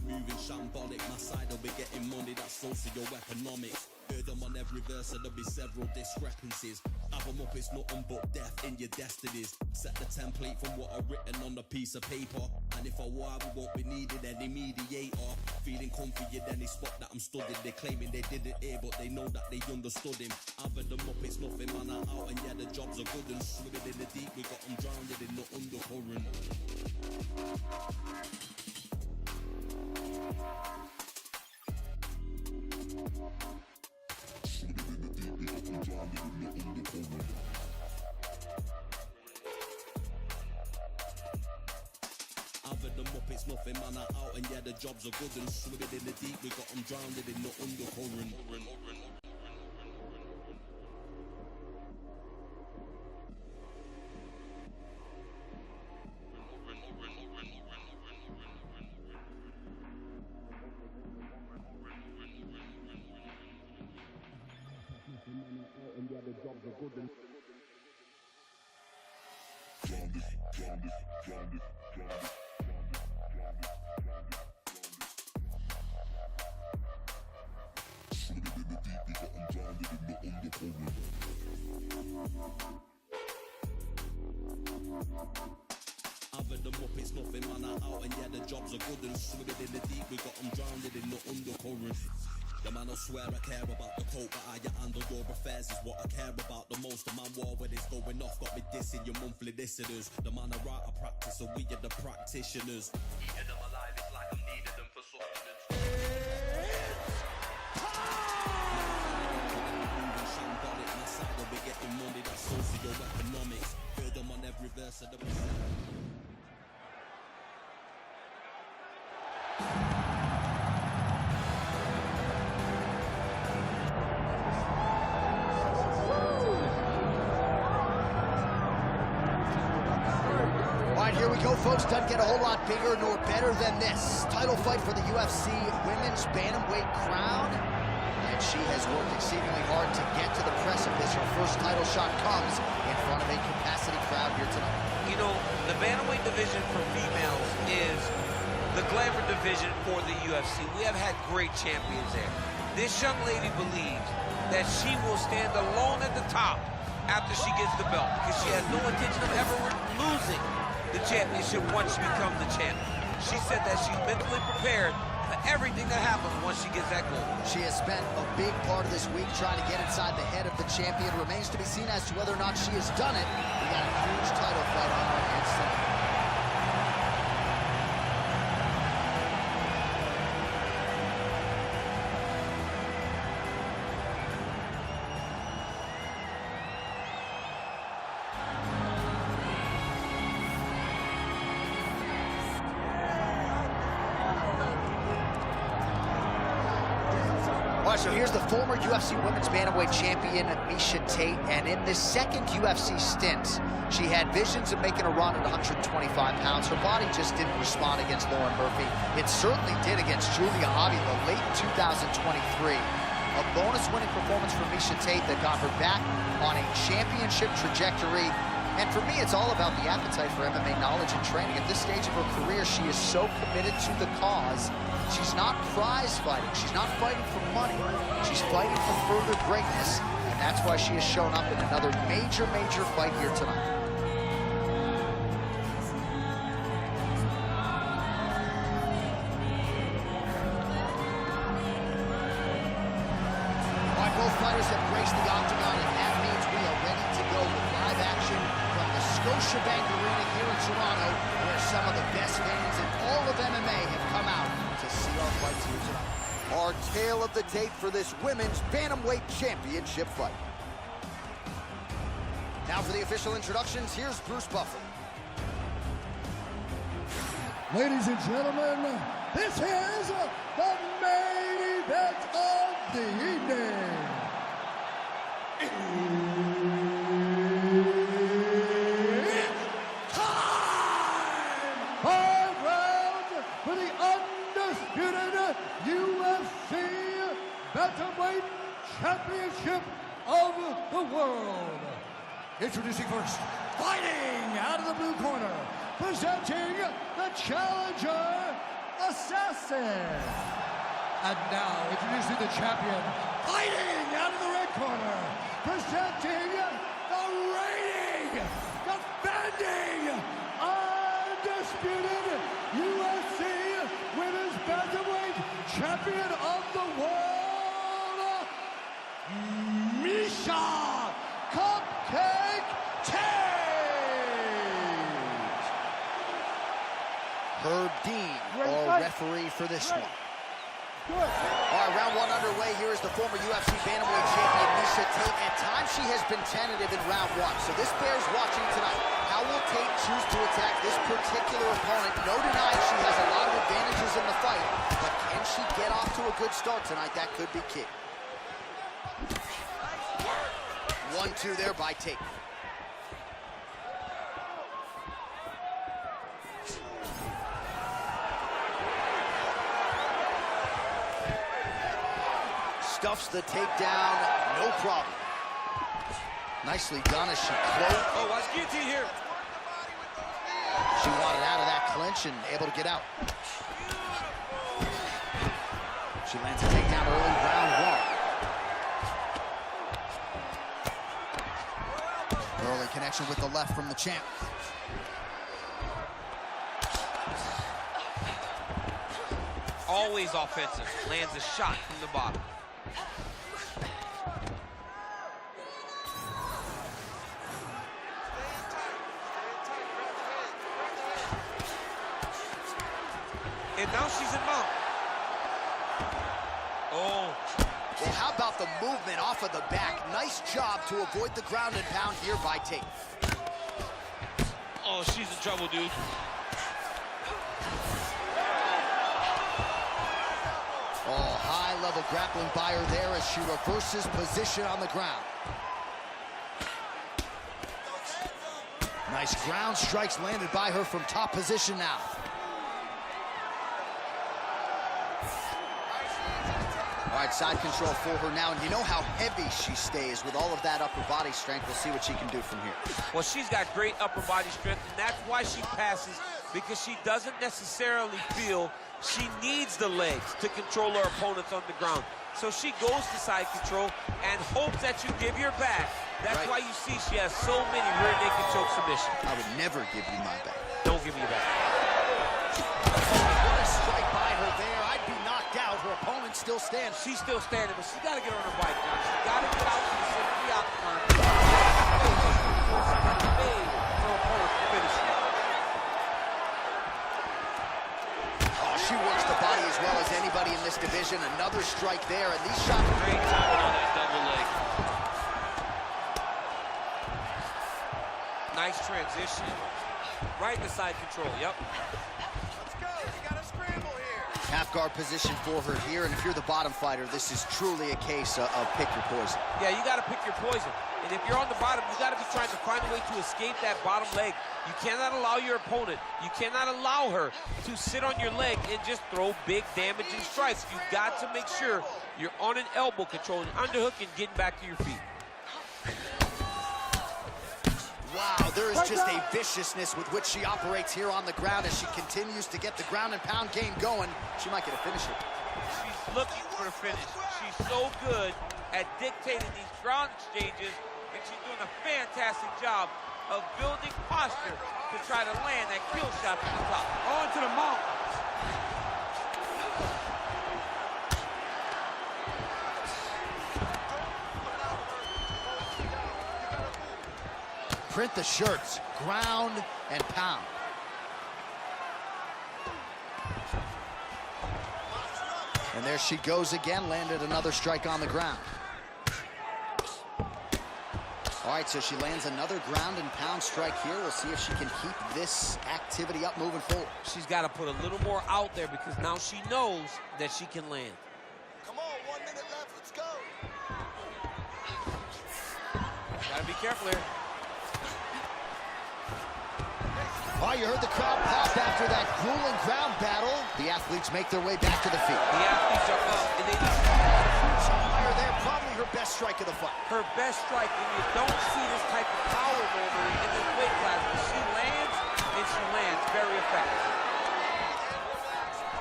moving shambolic. My side will be getting money, that's socio-economics. Heard them on every verse, so there'll be several discrepancies. Have them up, it's nothing but death in your destinies. Set the template from what I've written on a piece of paper. And if I war, we won't be needing any mediator. Feeling comfy in any spot that I'm studying. They claiming they didn't hear, but they know that they understood him. Having them up, it's nothing, man, I'm out. And yeah, the jobs are good and swimming in the deep. We got them drowned in the undercurrent. Having them up, it's nothing, man, I'm out. And yeah, the jobs are good and swimming in the deep. We got them drowned in the undercurrent. And yeah, the jobs are good and having them up, it's nothing, man, I'm out. And yeah, the jobs are good and swimming in the deep. We got them drowned in the undercurrent. The man, I swear I care about the coat, but how you handle your affairs is what I care about the most. The man war when it's going off, got me dissing your monthly listeners. The man, I write, I practice, and we are the practitioners. Eating them alive, it's like I'm needing them for sustenance. Moving shambolic, my side will be getting money, that's socio-economics. Heard them on every verse of the Here we go, folks. Doesn't get a whole lot bigger nor better than this. Title fight for the UFC Women's Bantamweight crown. And she has worked exceedingly hard to get to the precipice. Her first title shot comes in front of a capacity crowd here tonight. You know, the Bantamweight division for females is the glamour division for the UFC. We have had great champions there. This young lady believes that she will stand alone at the top after she gets the belt because she has no intention of ever losing the championship once she becomes the champion. She said that she's mentally prepared for everything that happens once she gets that goal. She has spent a big part of this week trying to get inside the head of the champion. Remains to be seen as to whether or not she has done it. We got a huge title fight on our hands tonight. All right, so here's the former UFC Women's Bantamweight champion, Miesha Tate, and in this second UFC stint, she had visions of making a run at 125 pounds. Her body just didn't respond against Lauren Murphy. It certainly did against Julia Avila late in 2023. A bonus-winning performance from Miesha Tate that got her back on a championship trajectory. And for me, it's all about the appetite for MMA knowledge and training. At this stage of her career, she is so committed to the cause. She's not prize fighting. She's not fighting for money. She's fighting for further greatness. And that's why she has shown up in another major, major fight here tonight. All right, both fighters have graced the octagon, and that means we are ready to go with live action from the Scotiabank Arena here in Toronto, where some of the best fans in all of MMA have come out to see our fights here tonight. Our tale of the tape for this Women's Bantamweight Championship fight. Now for the official introductions, here's Bruce Buffer. Ladies and gentlemen, this is the main event of the evening. It's time! 5 rounds for the undisputed UFC Bantamweight Championship of the world. Introducing first, fighting out of the blue corner, presenting the challenger assassin. And now, introducing the champion, fighting out of the red corner, presenting the reigning, defending, undisputed UFC Women's Bantamweight Champion of the World, Miesha Cupcake Tate. Herb Dean, our referee for this one. All right, round one underway. Here is the former UFC Bantamweight champion, Miesha Tate. At times, she has been tentative in round one, so this bears watching tonight. How will Tate choose to attack this particular opponent? No denying she has a lot of advantages in the fight, but can she get off to a good start tonight? That could be key. 1-2 there by Tate. Stuffs the takedown, no problem. Nicely done as she closed. Oh, watch guillotine here. She wanted out of that clinch and able to get out. She lands a takedown early, round one. Early connection with the left from the champ. Always offensive. Lands a shot from the bottom. And now she's in mount. Oh. Well, how about the movement off of the back? Nice job to avoid the ground and pound here by Tate. Oh, she's in trouble, dude. Oh, high-level grappling by her there as she reverses position on the ground. Nice ground strikes landed by her from top position now. All right, side control for her now, and you know how heavy she stays with all of that upper body strength. We'll see what she can do from here. Well, she's got great upper body strength, and that's why she passes, because she doesn't necessarily feel she needs the legs to control her opponents on the ground. So she goes to side control and hopes that you give your back. That's why you see she has so many rear naked choke submissions. I would never give you my back. Don't give me your back. What a strike by her there. I'd be knocked out. Her opponent still stands. She's still standing, but she's got to get on her bike, John. She's got to get out to the center of the octagon. Her opponent to finish it. Oh, she works the body as well as anybody in this division. Another strike there, and these shots... Great timing on that double leg. Nice transition. Right to side control, yep. Let's go, you gotta scramble here. Half guard position for her here, and if you're the bottom fighter, this is truly a case of pick your poison. Yeah, you gotta pick your poison. And if you're on the bottom, you gotta be trying to find a way to escape that bottom leg. You cannot allow your opponent, you cannot allow her to sit on your leg and just throw big damaging strikes. You've got to make sure you're on an elbow, controlling underhook and getting back to your feet. Wow, there is just a viciousness with which she operates here on the ground as she continues to get the ground and pound game going. She might get a finish here. She's looking for a finish. She's so good at dictating these ground exchanges, and she's doing a fantastic job of building posture to try to land that kill shot from the top. On to the mount. Print the shirts, ground and pound. And there she goes again, landed another strike on the ground. All right, so she lands another ground and pound strike here. We'll see if she can keep this activity up moving forward. She's got to put a little more out there because now she knows that she can land. Come on, 1 minute left, let's go. Got to be careful here. Oh, you heard the crowd pop after that grueling ground battle. The athletes make their way back to the feet. The athletes are up, and they Fire there, probably her best strike of the fight. her best strike, and you don't see this type of power over in this weight class, but she lands, and she lands very effective.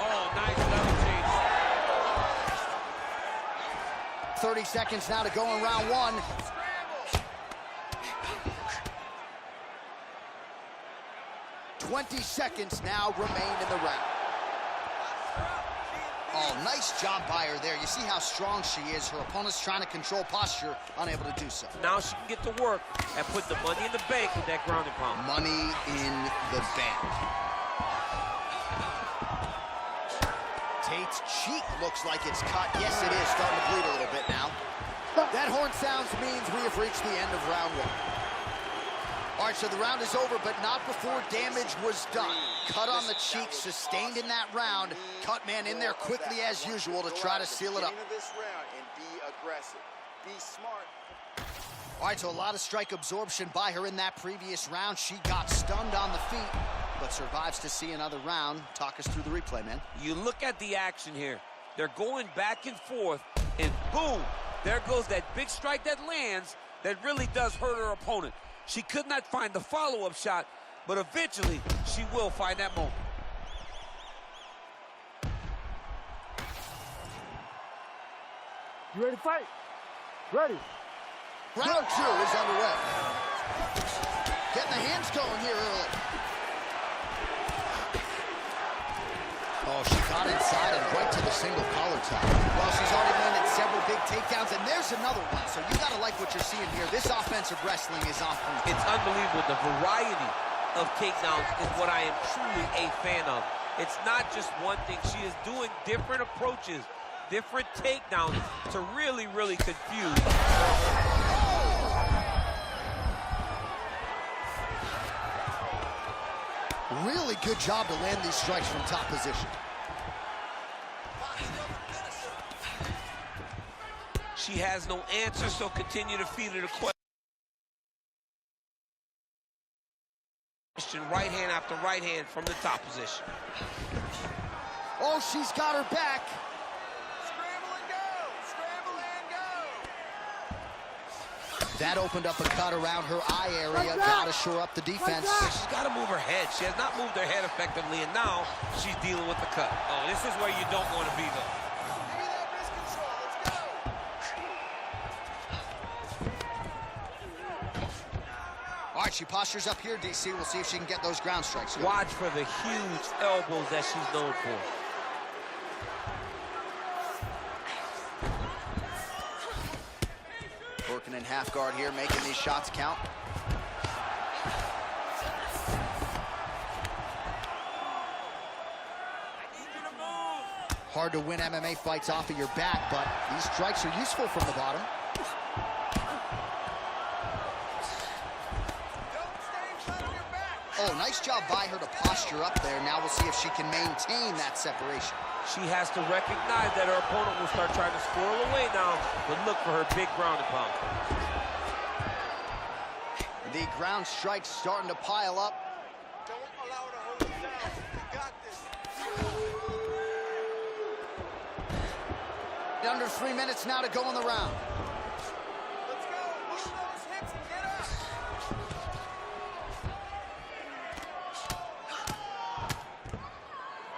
Oh, nice level change. 30 seconds now to go in round one. 20 seconds now remain in the round. Oh, nice job by her there. You see how strong she is. Her opponent's trying to control posture, unable to do so. Now she can get to work and put the money in the bank with that ground and pound. Money in the bank. Tate's cheek looks like it's cut. Yes, it is. Starting to bleed a little bit now. That horn sounds means we have reached the end of round one. All right, so the round is over, but not before damage was done. Cut on the cheek, sustained in that round. Cut man in there quickly as usual to try to seal it up. This round and be aggressive. Be smart. All right, so a lot of strike absorption by her in that previous round. She got stunned on the feet, but survives to see another round. Talk us through the replay, man. You look at the action here. They're going back and forth, and boom, there goes that big strike that lands that really does hurt her opponent. She could not find the follow-up shot, but eventually she will find that moment. You ready to fight? Ready. Round two is underway. Getting the hands going here early. Oh, she got inside and right to the single collar tie. Well, she's already landed several big takedowns, and there's another one. So you got to like what you're seeing here. This offensive wrestling is on point. It's unbelievable. The variety of takedowns is what I am truly a fan of. It's not just one thing. She is doing different approaches, different takedowns to really, really confuse. Really good job to land these strikes from top position. She has no answer, so continue to feed her the question. Right hand after right hand from the top position. Oh, she's got her back. Scramble and go! Scramble and go! That opened up a cut around her eye area. Got to shore up the defense. She's got to move her head. She has not moved her head effectively, and now she's dealing with the cut. Oh, this is where you don't want to be, though. Give me that wrist control. Let's go! All right, she postures up here, DC. We'll see if she can get those ground strikes going. Watch for the huge elbows that she's known for. Working in half guard here, making these shots count. Hard to win MMA fights off of your back, but these strikes are useful from the bottom. Don't stay flat on your back! Oh, nice job by her to posture up there. Now we'll see if she can maintain that separation. She has to recognize that her opponent will start trying to squirrel away now, but look for her big ground and pound. The ground strikes starting to pile up. Don't allow her to hold you down. You got this. Under 3 minutes now to go in the round. Let's go! Move those hips and get up!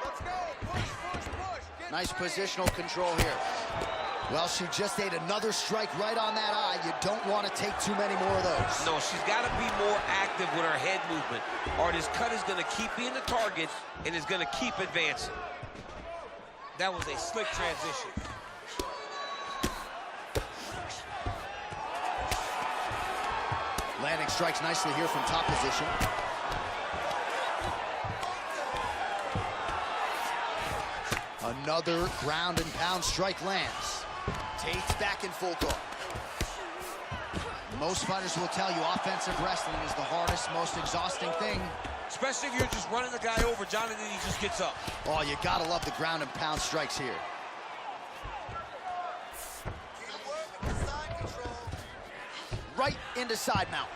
Let's go! Push, push, push! Get Nice ready. positional control here. Well, she just ate another strike right on that eye. You don't want to take too many more of those. No, she's got to be more active with her head movement, or this cut is going to keep being the target and is going to keep advancing. That was a slick transition. Landing strikes nicely here from top position. Another ground and pound strike lands. Tate's back in full guard. Most fighters will tell you offensive wrestling is the hardest, most exhausting thing. Especially if you're just running the guy over, John, and then he just gets up. Oh, you gotta love the ground and pound strikes here. Keep working the side control. Right into side mount.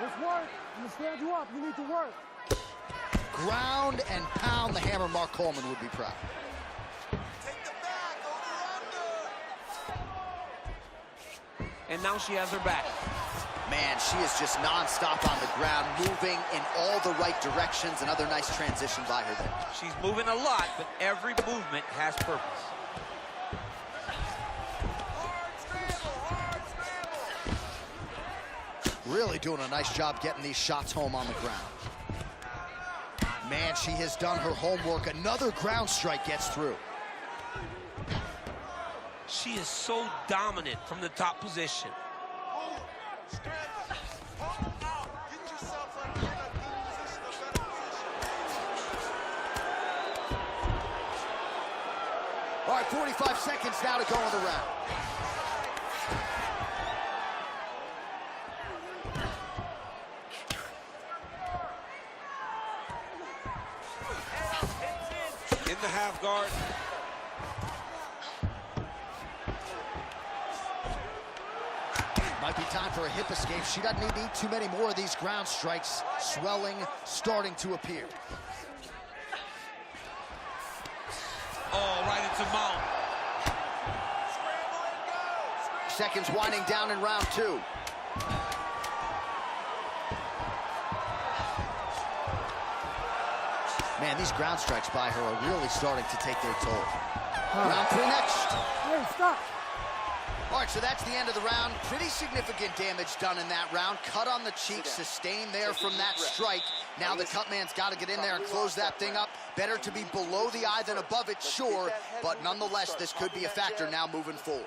Let's work. I'm gonna stand you up. You need to work. Ground and pound. The hammer Mark Coleman would be proud. Take the back, over, under. and now she has her back. Man, she is just nonstop on the ground, moving in all the right directions. Another nice transition by her there. She's moving a lot, but every movement has purpose. Really doing a nice job getting these shots home on the ground. Man, she has done her homework. Another ground strike gets through. She is so dominant from the top position. All right, 45 seconds now to go in the round. In the half guard. Might be time for a hip escape. She doesn't need too many more of these ground strikes. Swelling starting to appear. Oh, right into mount. Seconds winding down in round 2. Man, these ground strikes by her are really starting to take their toll. Round 3 next. Hey, stop. All right, so that's the end of the round. Pretty significant damage done in that round. Cut on the cheek, sustained there from that strike. Now the cut man's got to get in there and close that thing up. Better to be below the eye than above it, sure. But nonetheless, this could be a factor now moving forward.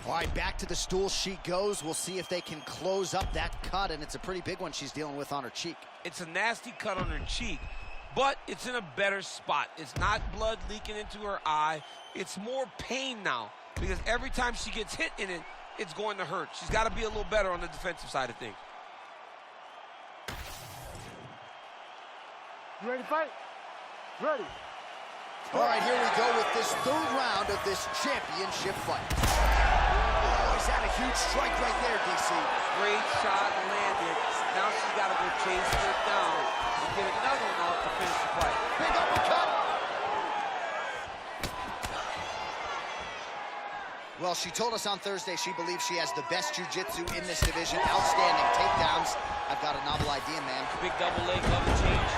All right, back to the stool she goes. We'll see if they can close up that cut, and it's a pretty big one she's dealing with on her cheek. It's a nasty cut on her cheek, but it's in a better spot. It's not blood leaking into her eye. It's more pain now, because every time she gets hit in it, it's going to hurt. She's got to be a little better on the defensive side of things. You ready to fight? Ready. All right, here we go with this 3rd round of this championship fight. Oh, he's had a huge strike right there, DC. Great shot landed. Now she's got to go chase it down and get another one off to finish the fight. Big uppercut. Well, she told us on Thursday she believes she has the best jiu-jitsu in this division. Outstanding takedowns. I've got a novel idea, man. Big double leg glove change.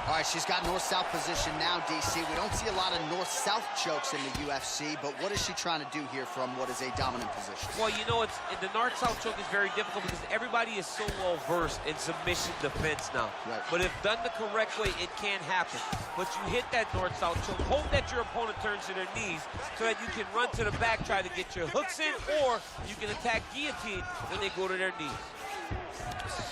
All right, she's got north-south position now, DC. We don't see a lot of north-south chokes in the UFC, but what is she trying to do here from what is a dominant position? Well, you know, the north-south choke is very difficult because everybody is so well-versed in submission defense now. Right. But if done the correct way, it can happen. But you hit that north-south choke, hope that your opponent turns to their knees so that you can run to the back, try to get your hooks in, or you can attack guillotine when they go to their knees.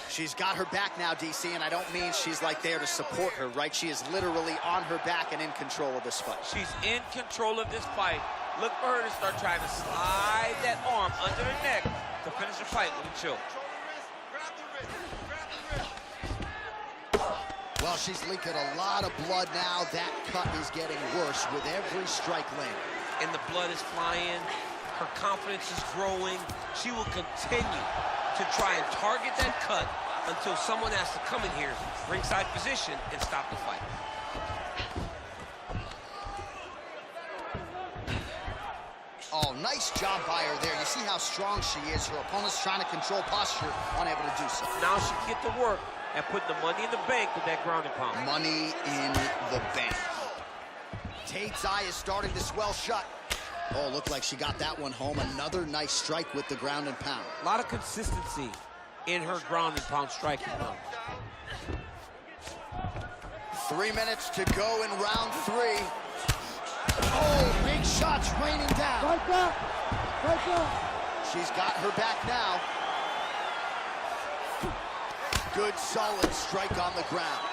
She's got her back now, DC, and I don't mean she's like there to support her, right? She is literally on her back and in control of this fight. She's in control of this fight. Look for her to start trying to slide that arm under her neck to finish the fight with a choke. Well, she's leaking a lot of blood now. That cut is getting worse with every strike landing. And the blood is flying. Her confidence is growing. She will continue to try and target that cut until someone has to come in here, ringside position, and stop the fight. Oh, nice job by her there. You see how strong she is. Her opponent's trying to control posture, unable to do so. Now she can get to work and put the money in the bank with that ground and pound. Money in the bank. Tate's eye is starting to swell shut. Oh, looked like she got that one home. Another nice strike with the ground and pound. A lot of consistency in her ground and pound striking now. 3 minutes to go in round 3. Oh, big shots raining down. Right back. Right back. She's got her back now. Good, solid strike on the ground.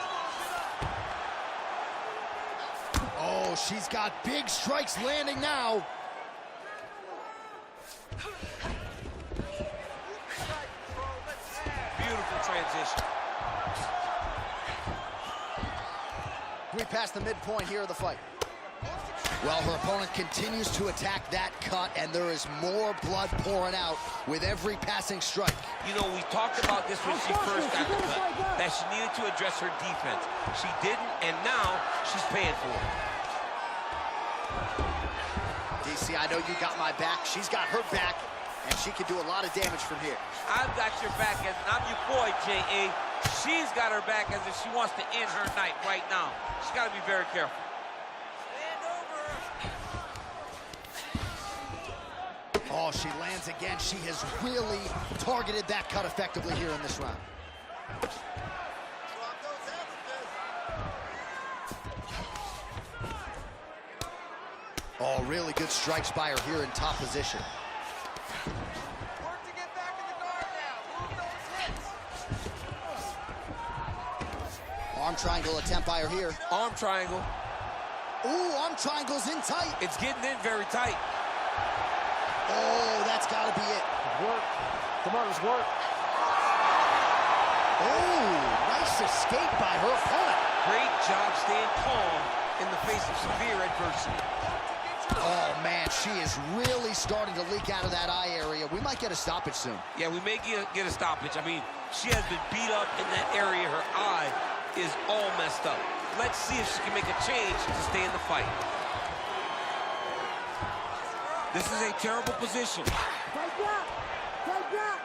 Oh, she's got big strikes landing now. Beautiful transition. We passed the midpoint here of the fight. Well, her opponent continues to attack that cut, and there is more blood pouring out with every passing strike. You know, we talked about this when she first got the cut, that she needed to address her defense. She didn't, and now she's paying for it. DC. I know you got my back. She's got her back, and she can do a lot of damage from here. I've got your back, as I'm your boy, J.A. She's got her back as if she wants to end her night right now. She's got to be very careful. Oh, she lands again. She has really targeted that cut effectively here in this round. Oh, really good strikes by her here in top position. Work to get back in the guard now. Move those hips. Arm triangle attempt by her here. Arm triangle. Ooh, arm triangle's in tight. It's getting in very tight. Oh, that's got to be it. Work. Come on, let's work. Oh, nice escape by her opponent. Great job staying calm in the face of severe adversity. Oh, man, she is really starting to leak out of that eye area. We might get a stoppage soon. Yeah, we may get a stoppage. I mean, she has been beat up in that area. Her eye is all messed up. Let's see if she can make a change to stay in the fight. This is a terrible position. Take that. Take that.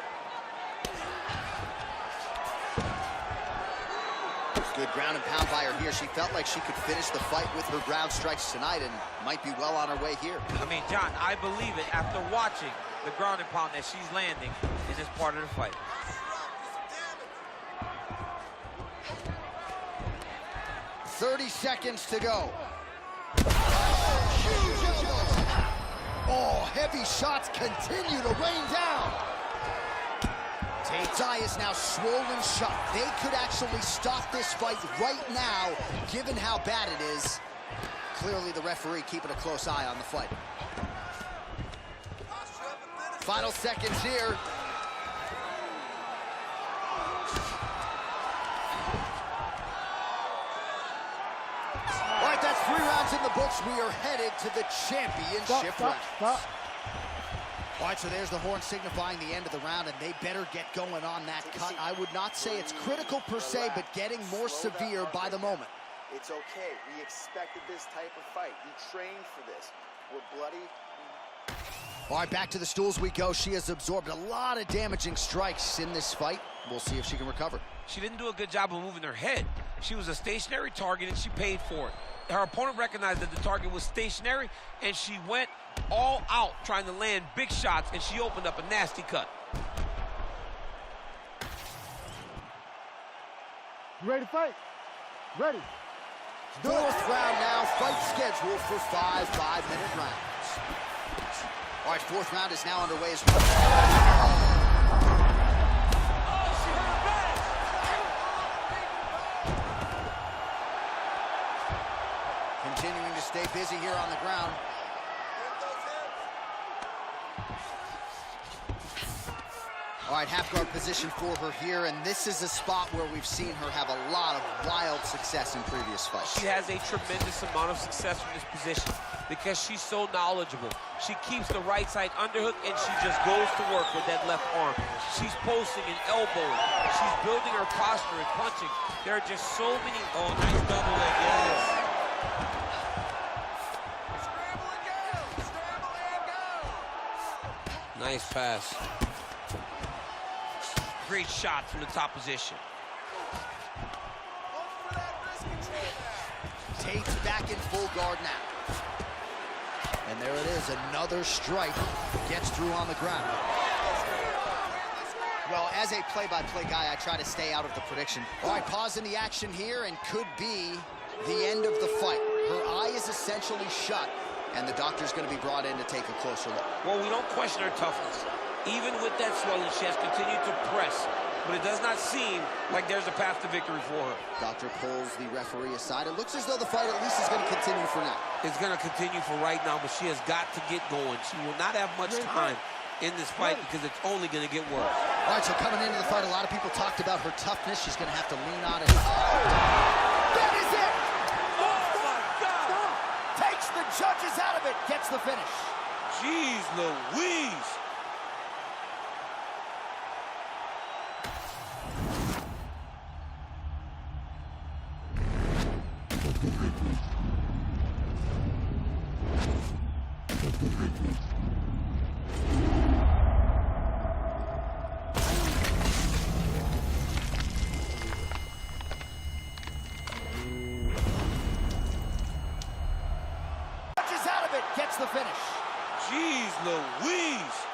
Good ground and pound by her here. She felt like she could finish the fight with her ground strikes tonight and might be well on her way here. I mean, John, I believe it after watching the ground and pound that she's landing in this part of the fight. 30 seconds to go. Huge elbow. Oh, heavy shots continue to rain down. Tate's eye is now swollen shut. They could actually stop this fight right now, given how bad it is. Clearly, the referee keeping a close eye on the fight. Final seconds here. All right, that's 3 rounds in the books. We are headed to the championship rounds. Stop. All right, so there's the horn signifying the end of the round, and they better get going on that cut. I would not say it's critical per se, but getting more severe by the moment. It's okay. We expected this type of fight. We trained for this. We're bloody. All right, back to the stools we go. She has absorbed a lot of damaging strikes in this fight. We'll see if she can recover. She didn't do a good job of moving her head. She was a stationary target, and she paid for it. Her opponent recognized that the target was stationary, and she went all out trying to land big shots, and she opened up a nasty cut. You ready to fight? Ready. Fourth round now. Fight scheduled for 5 5-minute rounds. All right, fourth round is now underway as well. Continuing to stay busy here on the ground. All right, half guard position for her here, and this is a spot where we've seen her have a lot of wild success in previous fights. She has a tremendous amount of success from this position because she's so knowledgeable. She keeps the right side underhook, and she just goes to work with that left arm. She's posting and elbowing. She's building her posture and punching. There are just so many... Oh, nice double leg, yes. Nice pass. Great shot from the top position. Tate's back in full guard now. And there it is, another strike gets through on the ground. Well, as a play-by-play guy, I try to stay out of the prediction. All right, pause in the action here, and could be the end of the fight. Her eye is essentially shut, and the doctor's going to be brought in to take a closer look. Well, we don't question her toughness. Even with that swelling, she has continued to press, but it does not seem like there's a path to victory for her. Doctor pulls the referee aside. It looks as though the fight at least is going to continue for now. It's going to continue for right now, but she has got to get going. She will not have much time in this fight because it's only going to get worse. All right, so coming into the fight, a lot of people talked about her toughness. She's going to have to lean on it. That is it! Oh, my God! Takes the judges out of it, gets the finish. Jeez Louise! The gets the finish. Jeez Louise.